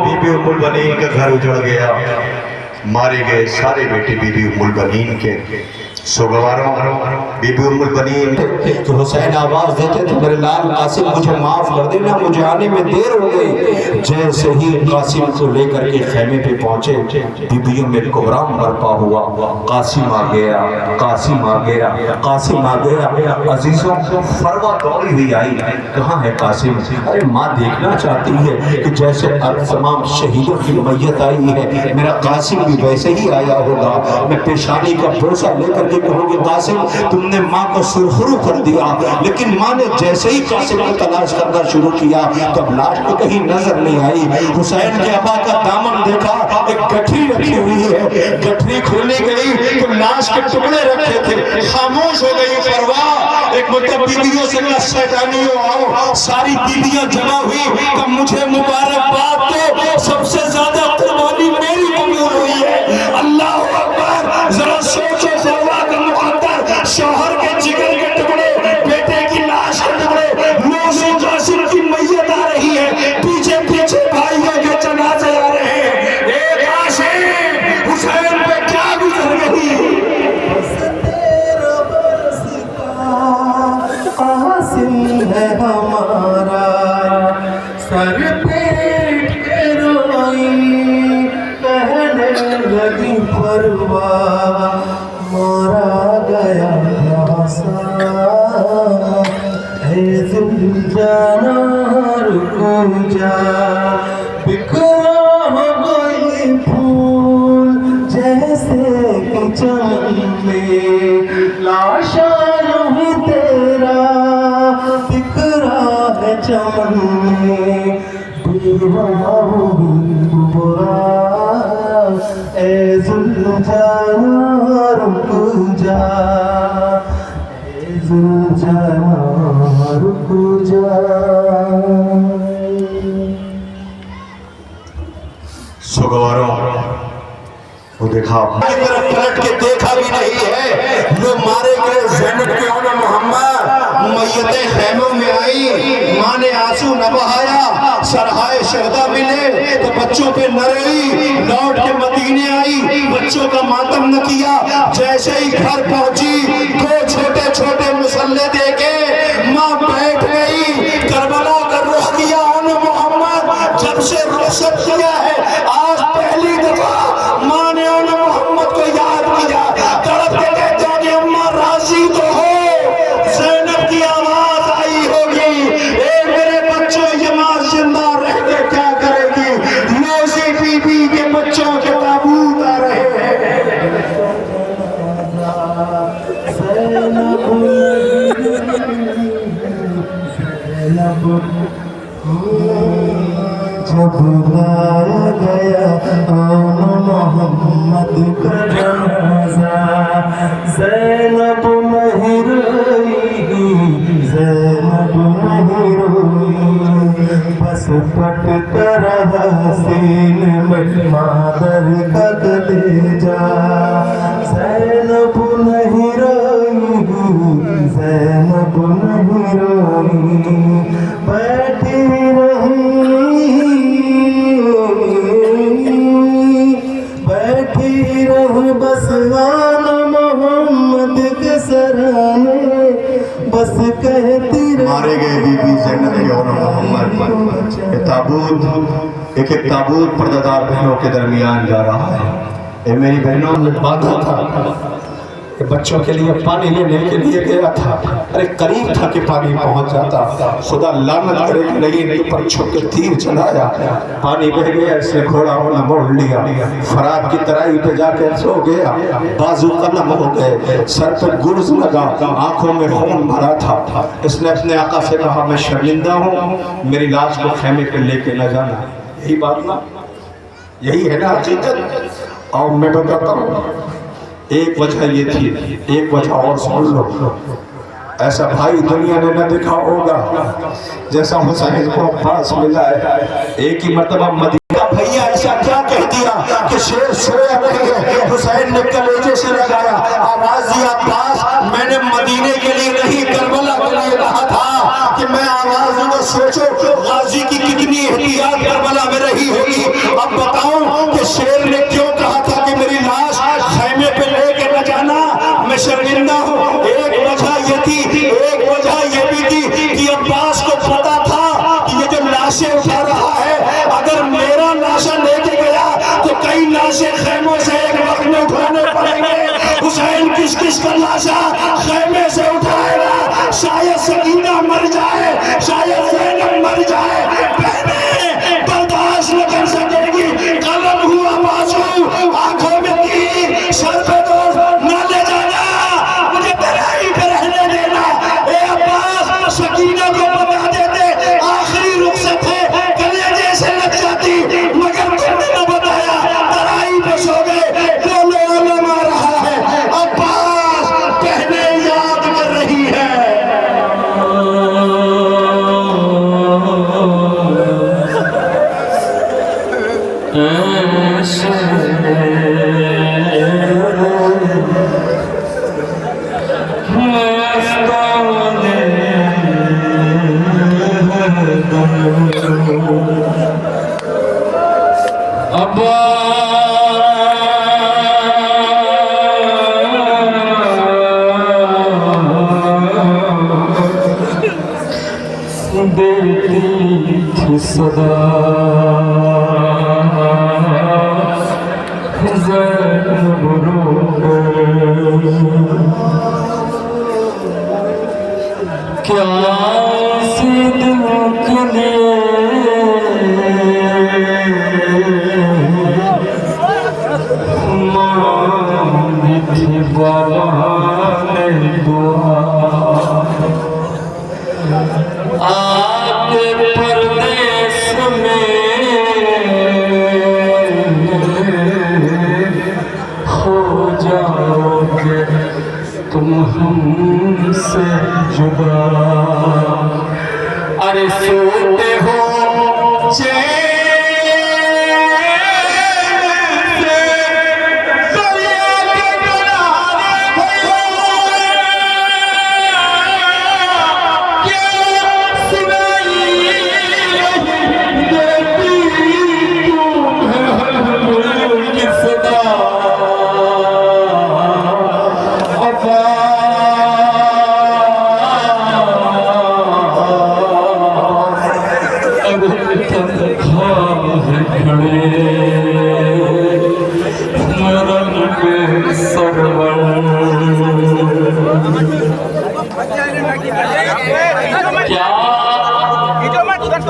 بی بی ام البنین کا گھر اجڑ گیا، مارے گئے سارے بیٹے بی بی ام البنین کے۔ سوگواروں بی بی ام البنین کہ حسین آواز دیتے تھے میرے لال قاسم مجھے معاف کر دینا، مجھے آنے میں دیر ہو گئی۔ جیسے ہی قاسم کو لے کر کے خیمے پہ پہنچے، بیبیوں میں کوہرام برپا ہوا، قاسم آ گیا، قاسم آ گیا، قاسم آ گیا۔ عزیزوں فروا دوڑی ہوئی آئی، کہاں ہے قاسم؟ ارے ماں دیکھنا چاہتی ہے کہ جیسے تمام شہیدوں کی میت آئی ہے میرا قاسم بھی ویسے ہی آیا ہوگا۔ میں پیشانی کا بوسہ لے کر کے کہوں گی قاسم تم نے ماں کو سرخرو کر دیا، لیکن ماں نے جیسے ہی قاسم کو تلاش کرنا شروع کیا تب لاش تو کہیں نظر نہیں آئی۔ حسین کے ابا کا دامن دیکھا، ایک گٹھری رکھی ہوئی ہے، گٹھری کھولی گئی تو لاش کے ٹکڑے رکھے تھے، خاموش ہو گئی فروا۔ ایک مطلب بیبیوں سے کہا شیطانیوں آؤ، ساری بیبیاں جمع ہوئی کہ مجھے مبارکباد دو، سب سے زیادہ قربانی میری قبول ہوئی ہے۔ اللہ اکبر، ذرا سوچو فروا کا مقدر، شوہر کے جگر کے ٹکڑے، بیٹے کی لاش کے ٹکڑے، موزی قاسم کی میت آ رہی ہے، پیچھے پیچھے بھائیوں کے جنازے آ رہے ہیں۔ ایک عاشق حسین پہ کیا گزر گئی؟ قاسم ہے ہمارا، سر پیٹ کے روئی، کہنے لگی پروا، مارا گیا آسا، اے زندانا رکو جا، بکھرا ہو گئی پھول جیسے کہ چمن میں، لاشا نہیں تیرا بکھرا ہے چمن میں، بیوہ ہوئی برا، اے زلجھانا رک جا، اے زلجھانا رک جا۔ سوگواروں وہ دیکھا کی طرف پلٹ کے دیکھا بھی نہیں ہے، وہ مارے گئے زینب کے اولاد محمد، میتیں خیموں میں آئی، ماں نے آنسو نہ بہایا، سرہائے شہدہ ملے تو بچوں پہ نہ رہی، لوٹ کے مدینے آئی، بچوں کا ماتم نہ کیا، جیسے ہی گھر پہنچی دو چھوٹے چھوٹے مسلح دے کے ماں بیٹھ گئی، کربلا کا رخ کیا اولاد محمد، جب سے رخصت کیا ہے آج پہلی دفعہ ماں نے اولاد محمد کو یاد کیا، تڑپ کے کہتے ہیں کہ اماں راضی تو ہو، زینب کی آواز آئی ہوگی، اے میرے بچوں یہ ماں زندہ رہ کے کیا کرے گی، موزی بی بی کے بچوں کے تابوت آ رہے ہیں۔ جب لایا گیا اولاد محمد کا جنازہ، زینب نہیں روئی، زینب نہیں روئی، بس پٹتا رہا سینے میں مادر کا کلیجہ، زینب نہیں روئی، زینب نہیں روئی، بیٹھی رہی، بیٹھی رہی بس آن محمد کے سرانے، بس کہتی رہی۔ مارے گئے بی بی زینب کے اولاد محمد، یہ تابوت ایک تابوت پردہ دار بہنوں کے درمیان جا رہا ہے۔ اے میری بہنوں نے باندھا تھا کہ بچوں کے لیے پانی لینے کے لیے گیا تھا، ارے قریب تھا کہ پانی پہنچ جاتا، خدا لعنت کرے کہ نہیں ان پر چھپ کے تیر چلایا، پانی بہ گیا، اس نے گھوڑا ہونا موڑ لیا، فرات کی ترائی پہ جا کے سو گیا، بازو قلم ہو گئے، سر پہ گرز لگا، آنکھوں میں خون بھرا تھا، اس نے اپنے آقا سے کہا میں شرمندہ ہوں، میری لاش کو خیمے پہ لے کے نہ جانا۔ یہی بات نا، یہی ہے نا حقیقت۔ اور میں بتاتا ہوں ایک وجہ یہ تھی، ایک وجہ اور سن لو، ایسا بھائی دنیا نے نہ دیکھا ہوگا جیسا حسین کو عباس ملا ہے۔ ایک ہی مرتبہ مدینہ بھیا ایسا کیا کہہ دیا کہ شیر سویا نہیں ہے، حسین نے کلیجے سے لگایا، آواز دیا عباس میں نے مدینے کے لیے نہیں کربلا کے لیے کہا تھا کہ میں آواز دوں گا، سوچو غازی کی کتنی احتیاط کربلا میں رہی ہوگی۔ اب بتاؤں کہ شیر نے کیوں کہا تھا کہ میری لاش خیمے پہ لے کے نہ جانا، میں شرمندہ ہوں۔ ایک وجہ یہ تھی، ایک وجہ یہ بھی تھی کہ عباس کو پتا تھا کہ یہ جو لاشیں اٹھا رہا ہے اگر میرا لاشا لے کے گیا تو کئی لاشیں خیموں سے ایک وقت میں اٹھانے پڑیں گے، حسین کس کس کا لاشا خیمے سے اٹھائے گا؟ شاید سکینہ مر جائے، شاید زینب مر جائے، بہنیں برداشت نہ کر سکے گی، قلم ہوا بازو، آنکھوں میں تیر، سر پہ دوز نہ لے جانا، مجھے ترائی پہ رہنے دینا۔ اے عباس سکینہ کو بتا دیتے، آخری رخصت ہے، کلیجے سے لگ جاتی، مگر تم نے نہ بتایا، ترائی پہ سو گئے، بولو علم آ رہا ہے، عباس بہنیں یاد کر رہی ہے۔ دیتی تھی صدا زینب رو کر، کیا اسی دل کے لیے مانگی تھی بابا نے دعا، آپ پردیس میں ہو جاؤ گے تم ہم سے جدا، ارے سوتے ہو چین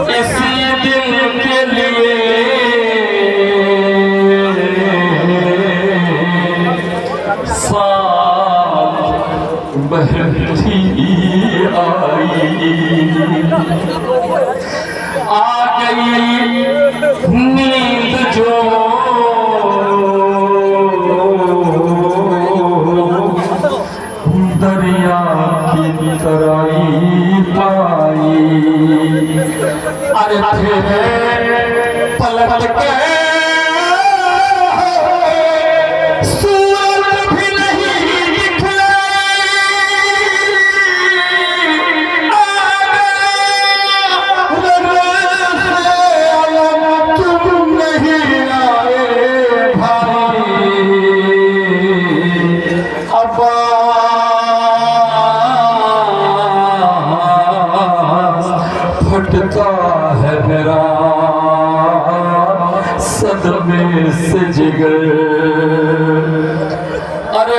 اسی دن کے لیے ساتھ بہتی آئی، آ گئی نیند جو دریا کی ترائی پائی، ارے پھر پلٹ کے سورت بھی نہیں دکھلائی، تم نہیں آئے بھائی، پھٹتا ہے میرا صدمے سے جگر، ارے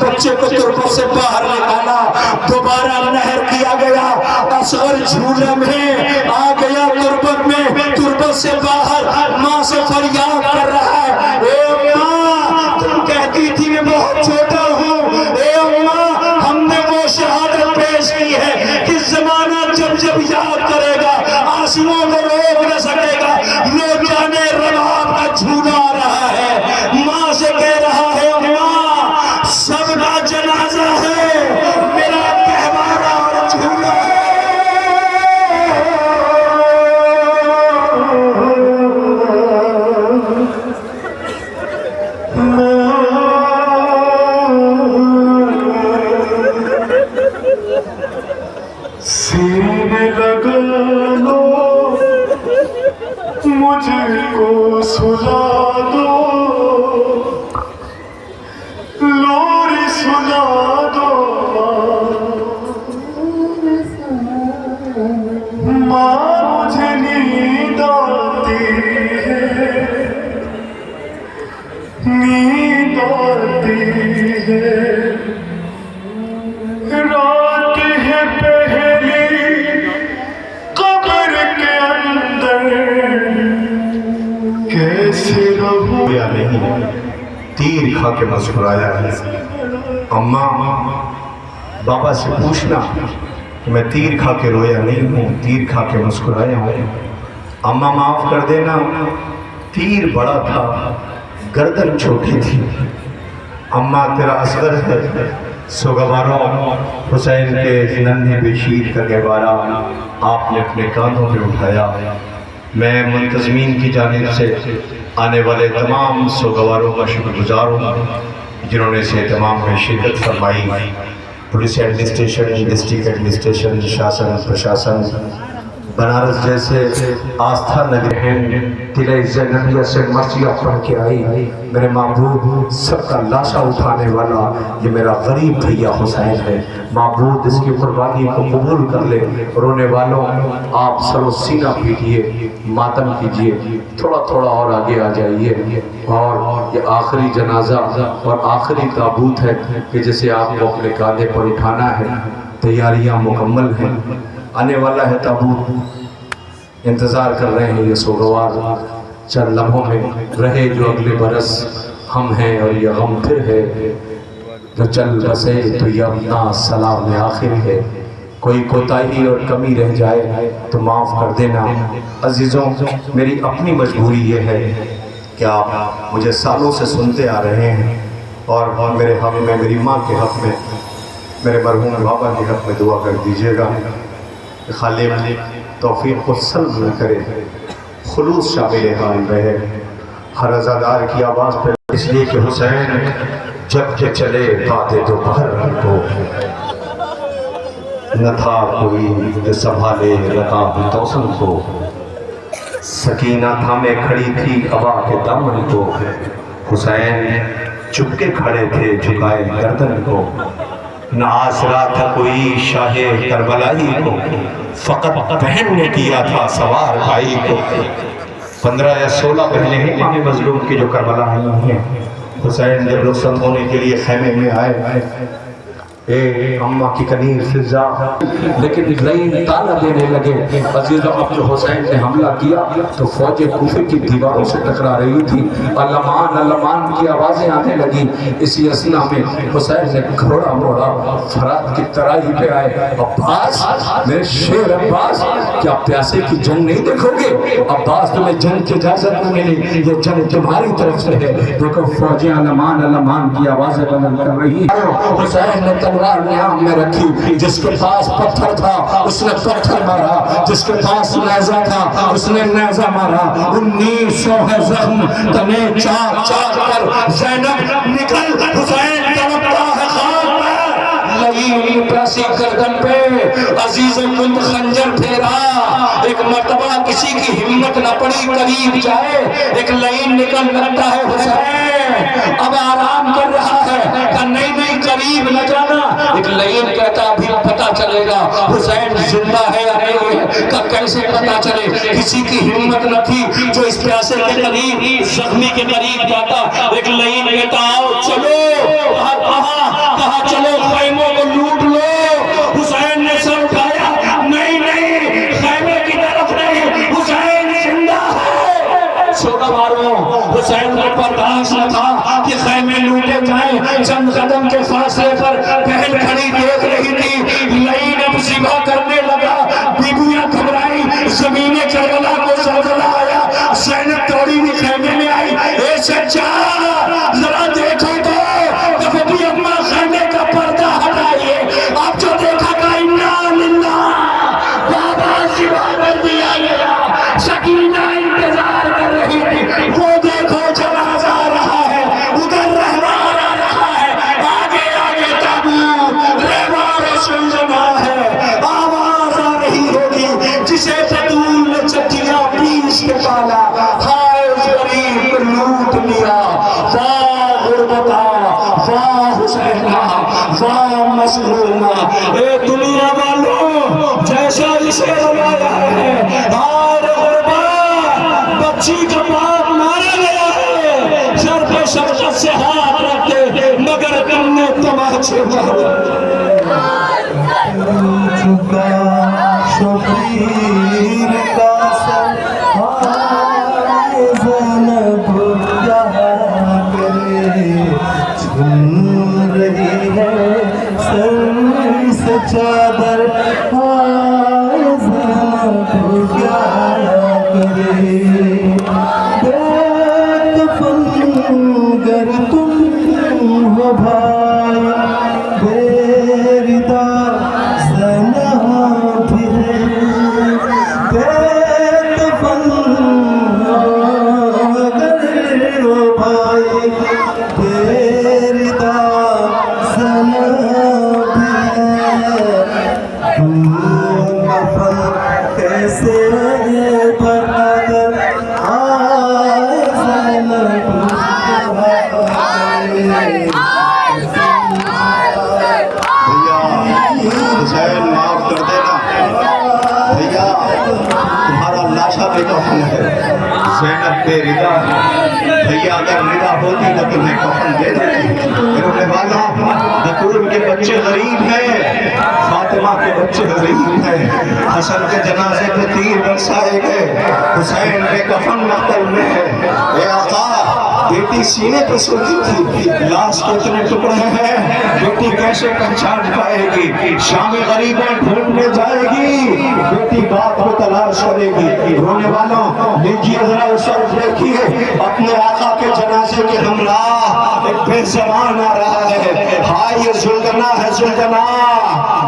بچے کو تربت سے باہر نکالا، دوبارہ نہر کیا گیا، اصغر جھولے میں آ گیا، تربت میں، تربت سے باہر ماں سے فریاد کر رہا ہے، اے ماں تم کہتی تھی میں بہت چھوٹا ہوں، اے اماں ہم نے وہ شہادت پیش کی ہے کہ زمانہ جب جب یاد کرے گا آنسوؤں کو روک نہ سکے گا، لو جانے رباب کا جھولا آ رہا ہے، ماں سے کہہ رہا ہے اماں سب کا جنازہ ہے، میرا گہوارہ اور جھولا سینے لگا لو مجھ کو سلا دو، لوری سنا دو ماں، مجھے نیند آتی ہے، نیند آتی ہے، رات ہے پہلی قبر کے اندر، کیسے رہوں یا نہیں، تیر کھا کے مسکرایا ہے۔ اماں بابا سے پوچھنا کہ میں تیر کھا کے رویا نہیں ہوں، تیر کھا کے مسکرایا ہوں۔ اماں معاف کر دینا، تیر بڑا تھا، گردن چھوٹی تھی۔ اماں تیرا اصغر ہے، سو گوارو حسین کے ننھے بشیر کا گہوارہ آپ نے اپنے کاندھوں پہ اٹھایا۔ میں منتظمین کی جانب سے آنے والے تمام سوگواروں کا شکر گزار ہوں جنہوں نے اس اہتمام میں شرکت فرمائی۔ پولیس ایڈمنسٹریشن، ڈسٹرکٹ ایڈمنسٹریشن، شاسن پرشاسن، بنارس جیسے آستھا نگر ہیں، قلعہ زینبیہ سے مرثیہ پڑھ کے آئی، میرے معبود سب کا لاشا اٹھانے والا یہ میرا غریب بھیا حسین ہے، معبود اس کی قربانی کو قبول کر لے۔ رونے والوں آپ سر و سینہ پیٹیے، ماتم کیجئے، تھوڑا تھوڑا اور آگے آ جائیے، اور یہ آخری جنازہ اور آخری تابوت ہے کہ جسے آپ کو اپنے کاندھے پر اٹھانا ہے۔ تیاریاں مکمل ہیں، آنے والا ہے تابوت، انتظار کر رہے ہیں یہ سوگوار، چند لمحوں میں رہے جو اگلے برس ہم ہیں اور یہ غم پھر ہے، جو چل بسے تو یہ اپنا سلام آخر ہے، کوئی کوتاہی اور کمی رہ جائے تو معاف کر دینا۔ عزیزوں میری اپنی مجبوری یہ ہے کہ آپ مجھے سالوں سے سنتے آ رہے ہیں، اور میرے حق میں، میری ماں کے حق میں، میرے مرحوم بابا کے حق میں دعا کر دیجیے گا کہ خالق توفیق کو سلب نہ کرے، خلوص شامل حال رہے۔ ہر عزادار کی آواز پہ اس لیے کہ حسین جب کہ چلے بعد دوپہر کو، نہ تھا کوئی جو سنبھالے رکاب توسن کو، سکینہ تھامے کھڑی تھی ابا کے دامن کو، حسین چپ کے کھڑے تھے جھکائے گردن کو، نہ آسرا تھا کوئی شاہ کربلائی کو، فقط بہن نے کیا تھا سوار بھائی کو۔ 15 یا 16 پہلے ہیں امام مظلوم کی جو کربلا آئی ہیں، حسین جب رخصت ہونے کے لیے خیمے میں آئے، اے اماں کی کنیر فضا، لیکن لین تانا دینے لگے۔ عزیزوں اب جو حسین نے حملہ کیا تو فوج کوفے کی دیواروں سے ٹکرا رہی تھی، علمان علمان کی آوازیں آنے لگی۔ اسی اثنا میں حسین نے گھوڑا موڑا، فرات کی ترائی پہ آئے، عباس میرے شیر عباس، کیا پیاسے کی جنگ نہیں دیکھو گے؟ عباس تمہیں جنگ کی اجازت نہ ملی، یہ جنگ تمہاری طرف سے ہے۔ دیکھو فوجیں علمان علمان کی آوازیں بلند کر رہی ہیں۔ حسین نے تلوار نیام میں رکھی، جس کے پاس پتھر تھا اس نے پتھر مارا، جس کے پاس نیزہ تھا اس نے نیزہ مارا۔ 1900 ہے زخم تنے چاک چاک کر زینب نکل، حسین تڑپتا ہے خاک پر، لئیم پیاسی گردن پہ عزیز کند خنجر پھیرا۔ ایک مرتبہ کسی کی ہمت نہ پڑی قریب جائے، ایک لئیم نکل لگتا ہے حسین اب آرام کر رہا ہے، کہ نہیں نہیں قریب نہ جانا۔ ایک لئیم کہتا ابھی پتا چلے گا حسین زندہ ہے یا نہیں ہے، کہ کیسے پتا چلے؟ کسی کی ہمت نہ تھی جو اس پیاسے کے قریب، زخمی کے قریب جاتا۔ ایک لئیم کہتا آؤ چلو، چند قدم کے فاصلے پر بہن کھڑی دیکھ رہی تھی، لعین اب ذبح کرنے لگا، بیویاں گھبرائی، زمین کربلا کو زلزلہ آیا، زینب دوڑی ہوئی خیمے میں آئی، اے چچا ذرا دیکھو تو نبی اماں خیمے کا پردہ ہٹائیے، آپ جو دیکھا کہ انا للہ بابا ذبح کر دیا گیا، سکینہ انتظار کر رہی تھی، وہ دیکھو جنازہ آ رہا ہے، ادھر رہوار آ رہا ہے، آگے آگے تابوت رہوار سنجنا ہے، آواز آ رہی ہوگی جسے بطول نے چٹیاں پیس کے پالا، ہائے غریب کو لوٹ لیا، واہ غربتا واہ حسینہ واہ مسلومہ، اے دنیا والوں جیسا اسے روایا ہے، ہائے غربا بچی کا باپ مارا گیا ہے، سر پہ شفقت سے ہاتھ رکھتے مگر تم نے تماچے مارے، چکا شبیر کا سر ہائے زینب کیا کرے، چھن رہی ہے سر سے چادر ہائے زینب کیا کرے، بے کفن گر تم ہو بھائی، بے ردا زینب ہے، بے کفن گر ہو بھائی، بے ردا زینب ہے، کفن کیسے برادر آئے زینب حسین معاف کر دینا بھیا، تمہارا لاشا بے کفن ہے، زینب بے ردا ہے، بھیا اگر ردا ہوتی تو تمہیں کفن دے دیتی، رونے والا بطول کے بچے غریب ہیں، فاطمہ کے بچے غریب ہیں، حسن کے جنازے پہ تیر برسائے گئے، حسین بے کفن مقتل میں ہے، اے آقا بیٹی سینے پہ سوتی تھی، لاش کے اتنے ٹکڑے ہیں، بیٹی کیسے پہچان پائے گی، شام غریبیں ڈھونڈنے جائے گی، بیٹی باپ کو تلاش کرے گی، رونے والوں لیجیے ذرا اس وقت دیکھیے اپنے آقا کے جنازے کے ہمراہ ایک بے زبان آ رہا ہے، ہائے یہ زلجنا ہے زلجنا،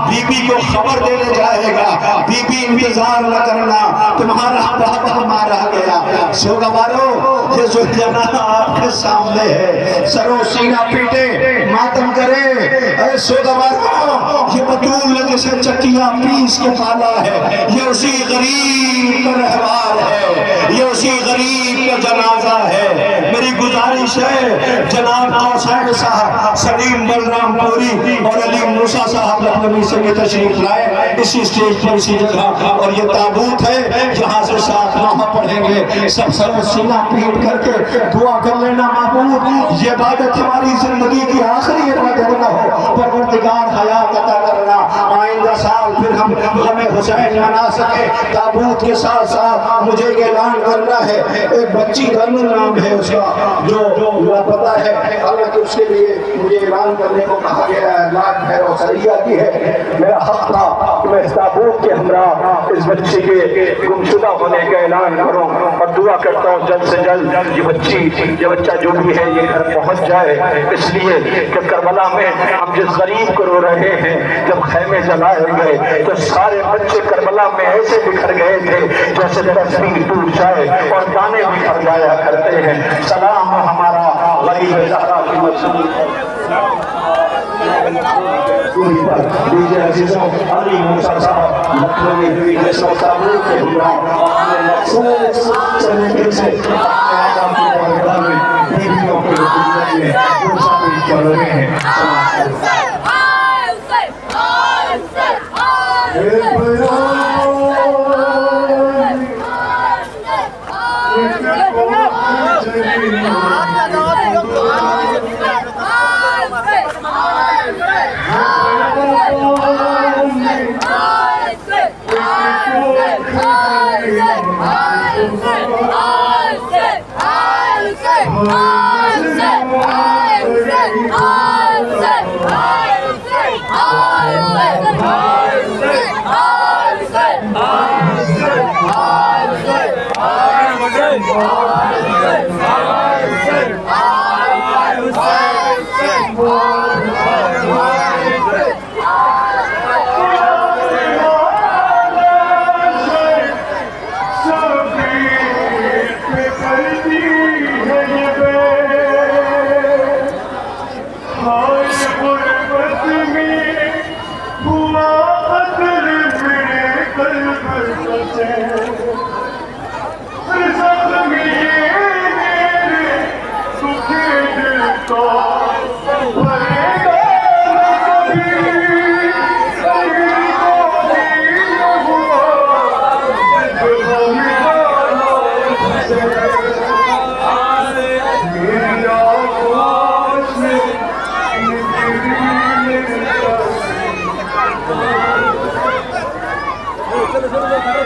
بی بی کو خبر دینے جائے گا، بی بی انتظار نہ کرنا تمہارا بابا مارا گیا، سوگوارو یہ زلجنا آپ کے سامنے ہے، سرو سینہ پیٹے ماتم کرے، اے سوگوارو یہ بطول نے جسے چٹیاں پیس کے پالا ہے، یہ اسی غریب کا رہوار ہے، یہ اسی غریب کا جنازہ ہے، میری گزارش ہے جناب حسین صاحب، سلیم بلرام پوری اور علی موسیٰ صاحب لکھنوی سے یہ تشریف لائے اسی سٹیج پر اسی جگہ، اور یہ تابوت ہے جہاں سے ساتھ نامہ پڑھیں گے، سب سر سینہ پیٹ کر کے دعا کر لینا معبود یہ عبادت ہماری زندگی کی آخری عبادت نہ ہو، پروردگار حیات عطا کرنا، آئندہ سال پھر ہم غم حسین منا سکے، تابوت کے ساتھ ساتھ مجھے یہ اعلان کرنا ہے، ایک بچی دنو نام ہے اس کا جو لاپتہ ہے، حالانکہ اس کے لیے مجھے اعلان کرنے کو کہا گیا ہے، لاکھ خیر و سریہ کی ہے، میرا حق تھا کہ میں اس تابوت کے ہمراہ اس بچی کے گمشدہ ہونے کا اعلان کروں، اور دعا کرتا ہوں جلد سے جلد یہ بچہ جو بھی ہے یہ گھر پہنچ جائے، اس لیے کہ کربلا میں ہم جس غریب کو رو رہے ہیں، جب خیمے جلائے گئے تو سارے بچے کربلا میں ایسے بکھر گئے تھے جیسے تصویر ٹوٹ جائے اور دانے بکھر جایا کرتے ہیں، سلام ہمارا غریب زہرا کی دیجئے عزیزوں، علی موسیٰ صاحب لکھنوی جس وقت تابوت کے ہمراہ مخصوص طریقے سے اپنے آقا کی بارگاہ میں بیویوں کے خدمت میں گزارش کر رہے ہیں، I